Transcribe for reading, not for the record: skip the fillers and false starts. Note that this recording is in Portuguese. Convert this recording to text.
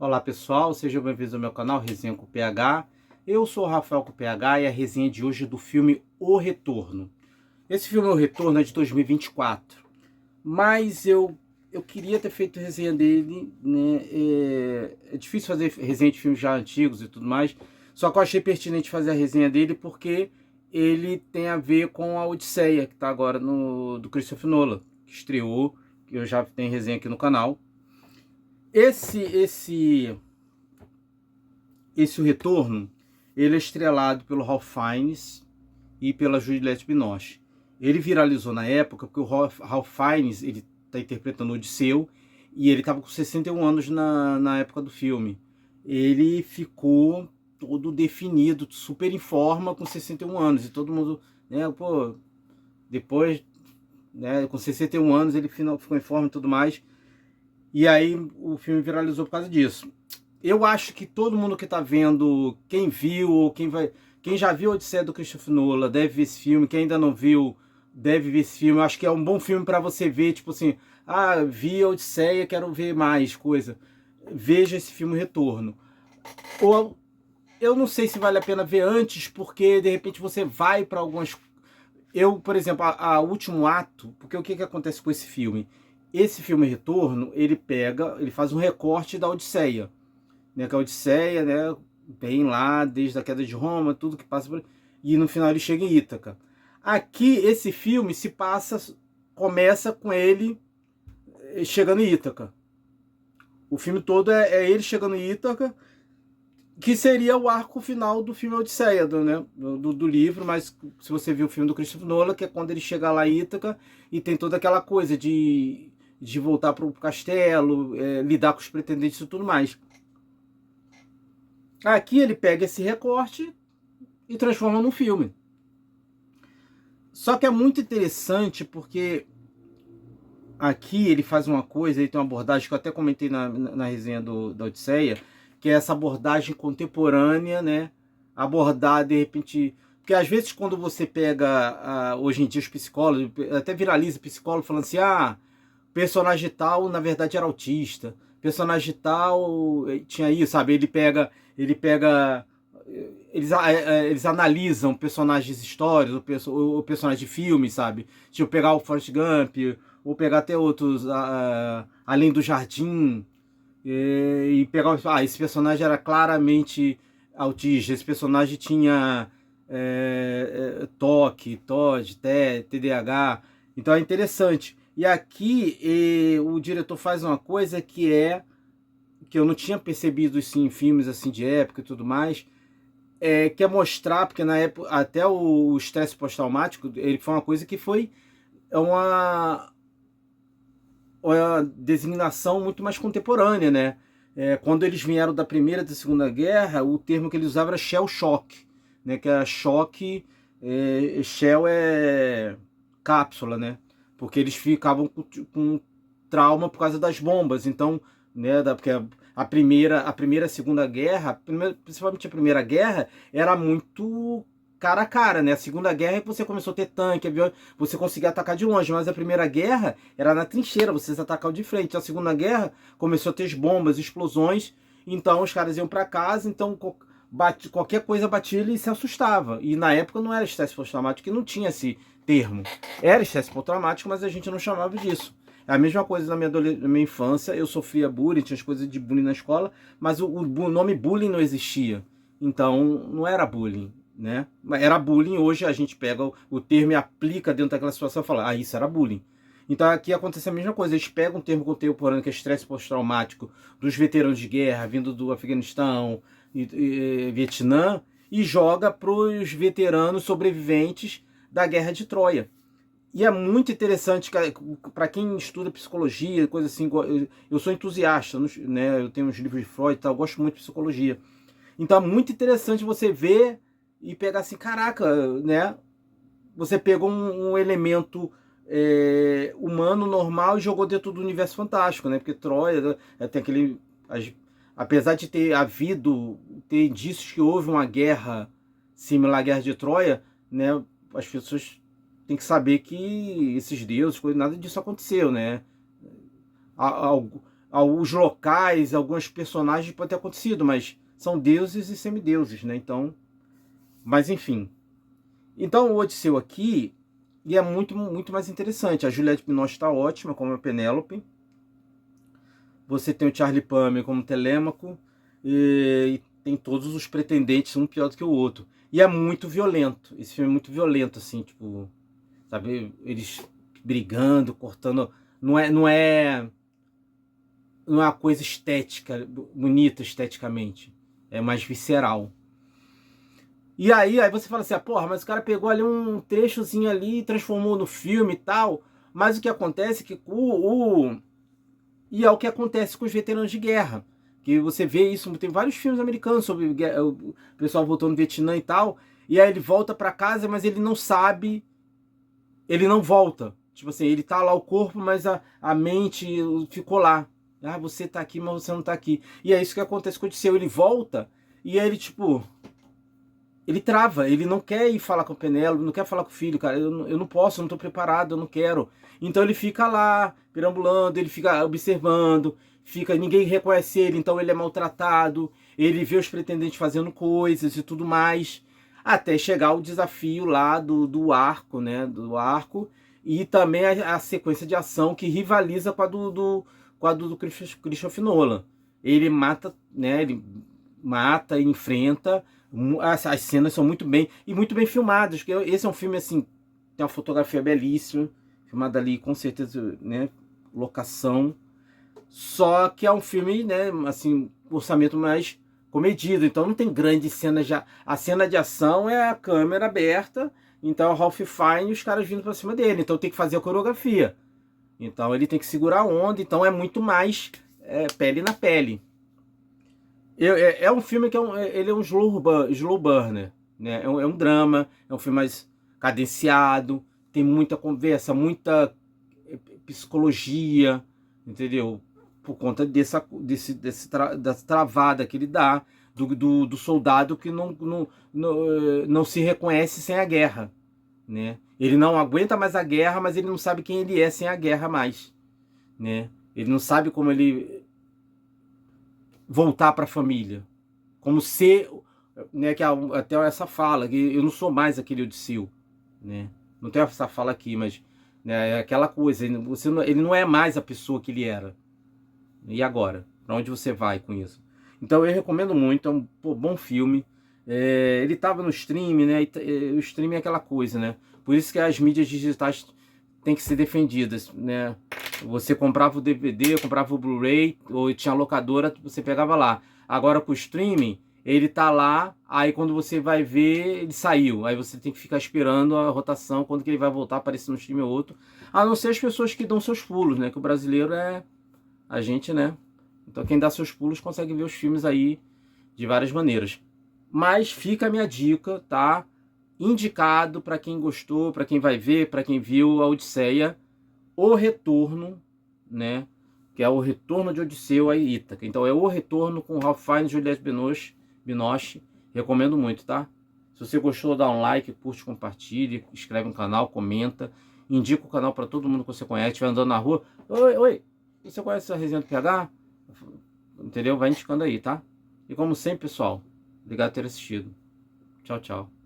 Olá pessoal, sejam bem-vindos ao meu canal Resenha com PH. Eu sou o Rafael com PH e a resenha de hoje é do filme O Retorno. Esse filme O Retorno é de 2024, mas eu queria ter feito resenha dele, né? É difícil fazer resenha de filmes já antigos e tudo mais, só que eu achei pertinente fazer a resenha dele porque ele tem a ver com a Odisseia, que está agora do Christopher Nolan, que estreou, que eu já tenho resenha aqui no canal. Esse O Retorno, ele é estrelado pelo Ralph Fiennes e pela Juliette Binoche. Ele viralizou na época porque o Ralph Fiennes, ele está interpretando o Odisseu e ele estava com 61 anos na época do filme. Ele ficou todo definido, super em forma com 61 anos e todo mundo, né, pô, depois, né, com 61 anos ele ficou em forma e tudo mais. E aí o filme viralizou por causa disso. Eu acho que todo mundo que tá vendo, quem viu ou quem já viu a Odisseia do Christopher Nolan deve ver esse filme, quem ainda não viu deve ver esse filme. Eu acho que é um bom filme para você ver, tipo assim, vi a Odisseia, quero ver mais coisa. Veja esse filme Retorno. Ou eu não sei se vale a pena ver antes, porque de repente você vai para algumas. Eu, por exemplo, a último ato, porque o que que acontece com esse filme? Esse filme Retorno, ele faz um recorte da Odisseia, né, que a Odisseia, né, vem lá desde a queda de Roma, tudo que passa por... E no final ele chega em Ítaca. Aqui, esse filme começa com ele chegando em Ítaca. O filme todo é ele chegando em Ítaca, que seria o arco final do filme Odisseia, né, do livro, mas se você viu o filme do Christopher Nolan, que é quando ele chega lá em Ítaca e tem toda aquela coisa de voltar para o castelo, lidar com os pretendentes e tudo mais. Aqui ele pega esse recorte e transforma num filme. Só que é muito interessante porque aqui ele faz uma coisa, ele tem uma abordagem que eu até comentei na resenha da Odisseia, que é essa abordagem contemporânea, né? Abordar de repente. Porque às vezes quando você pega, hoje em dia os psicólogos, até viraliza psicólogo falando assim, personagem tal na verdade era autista, personagem tal tinha isso, sabe? Eles analisam personagens históricos, ou personagens de filme, sabe? Tipo, pegar o Forrest Gump, ou pegar até outros, Além do Jardim, e pegar, esse personagem era claramente autista, esse personagem tinha TOC, TOD, TDAH, então é interessante. E aqui o diretor faz uma coisa que eu não tinha percebido isso em filmes assim de época e tudo mais, que é mostrar, porque na época até o estresse pós-traumático, ele foi uma coisa que foi uma, uma designação muito mais contemporânea, né? Quando eles vieram da Primeira e da Segunda Guerra, o termo que eles usavam era shell shock, né? Que era choque, shell é cápsula, né? Porque eles ficavam com trauma por causa das bombas, então, né? Porque a primeira e a Segunda Guerra, principalmente a Primeira Guerra, era muito cara a cara, né? A Segunda Guerra é que você começou a ter tanque, avião, você conseguia atacar de longe, mas a Primeira Guerra era na trincheira, vocês atacavam de frente. A Segunda Guerra começou a ter bombas, explosões, então os caras iam para casa, então qualquer coisa batia ele e se assustava. E na época não era estresse pós-traumático, que não tinha esse termo. Era estresse pós-traumático, mas a gente não chamava disso. É a mesma coisa na minha infância, eu sofria bullying, tinha as coisas de bullying na escola, mas o nome bullying não existia. Então não era bullying, né? Era bullying, hoje a gente pega o termo e aplica dentro daquela situação e fala, isso era bullying. Então aqui acontece a mesma coisa, eles pegam um termo contemporâneo que é estresse pós-traumático dos veteranos de guerra vindo do Afeganistão e Vietnã e joga para os veteranos sobreviventes da Guerra de Troia. E é muito interessante, para quem estuda psicologia, coisa assim, eu sou entusiasta, né? Eu tenho uns livros de Freud e tal, eu gosto muito de psicologia. Então é muito interessante você ver e pegar assim, caraca, né? Você pegou um elemento humano normal e jogou dentro do universo fantástico, né? Porque Troia tem aquele... Apesar de ter indícios que houve uma guerra similar à Guerra de Troia, né? As pessoas têm que saber que esses deuses, nada disso aconteceu, né? os locais, alguns personagens podem ter acontecido, mas são deuses e semideuses, né? Então, mas enfim. Então o Odisseu aqui, e é muito, muito mais interessante. A Juliette Binoche está ótima como a Penélope. Você tem o Charlie Plummer como Telêmaco. E tem todos os pretendentes, um pior do que o outro. E é muito violento. Esse filme é muito violento, assim, tipo... Sabe? Eles brigando, cortando... Não é uma coisa estética, bonita esteticamente. É mais visceral. E aí você fala assim, ah, porra, mas o cara pegou ali um trechozinho ali e transformou no filme e tal. Mas o que acontece é que e é o que acontece com os veteranos de guerra. Que você vê isso, tem vários filmes americanos sobre o pessoal voltando no Vietnã e tal. E aí ele volta pra casa, mas ele não sabe, ele não volta. Tipo assim, ele tá lá o corpo, mas a mente ficou lá. Ah, você tá aqui, mas você não tá aqui. E é isso que acontece com o Odisseu. Ele volta e aí ele, tipo, ele trava, ele não quer ir falar com o Penélope, não quer falar com o filho, cara, eu não posso, eu não tô preparado, eu não quero. Então ele fica lá, perambulando, ele fica observando, ninguém reconhece ele, então ele é maltratado, ele vê os pretendentes fazendo coisas e tudo mais, até chegar o desafio lá do arco, né, do arco, e também a sequência de ação que rivaliza com a do Christopher Nolan. Ele mata, né, ele mata, enfrenta. As cenas são muito bem filmadas. Esse é um filme assim, tem uma fotografia belíssima, filmada ali com certeza, né, locação. Só que é um filme, né, assim, orçamento mais comedido. Então não tem grandes cenas já. A cena de ação é a câmera aberta, então é o Ralph Fiennes e os caras vindo para cima dele. Então tem que fazer a coreografia. Então ele tem que segurar a onda. Então é muito mais pele na pele. É um filme que ele é um slow burner, né? É um drama, é um filme mais cadenciado, tem muita conversa, muita psicologia, entendeu? Por conta dessa travada que ele dá do soldado que não se reconhece sem a guerra, né? Ele não aguenta mais a guerra, mas ele não sabe quem ele é sem a guerra mais, né? Ele não sabe como ele voltar para a família, como ser, né, que até essa fala, que eu não sou mais aquele Odisseu, né? Não tem essa fala aqui, mas né, é aquela coisa, ele não é mais a pessoa que ele era. E agora? Para onde você vai com isso? Então eu recomendo muito, é um bom filme. Ele estava no stream, né? O stream é aquela coisa, né? Por isso que as mídias digitais têm que ser defendidas, né? Você comprava o DVD, comprava o Blu-ray, ou tinha locadora, você pegava lá. Agora com o streaming, ele tá lá, aí quando você vai ver, ele saiu. Aí você tem que ficar esperando a rotação, quando que ele vai voltar, aparecer no stream ou outro. A não ser as pessoas que dão seus pulos, né? Que o brasileiro é a gente, né? Então quem dá seus pulos consegue ver os filmes aí de várias maneiras. Mas fica a minha dica, tá? Indicado para quem gostou, para quem vai ver, para quem viu a Odisseia, O Retorno, né? Que é o Retorno de Odisseu a Ítaca. Então é O Retorno com Ralph Fiennes e Juliette Binoche. Recomendo muito, tá? Se você gostou, dá um like, curte, compartilhe, inscreve no canal, comenta, indica o canal para todo mundo que você conhece, estiver andando na rua. Oi, você conhece a Resenha do PH? Entendeu? Vai indicando aí, tá? E como sempre, pessoal, obrigado por ter assistido. Tchau, tchau.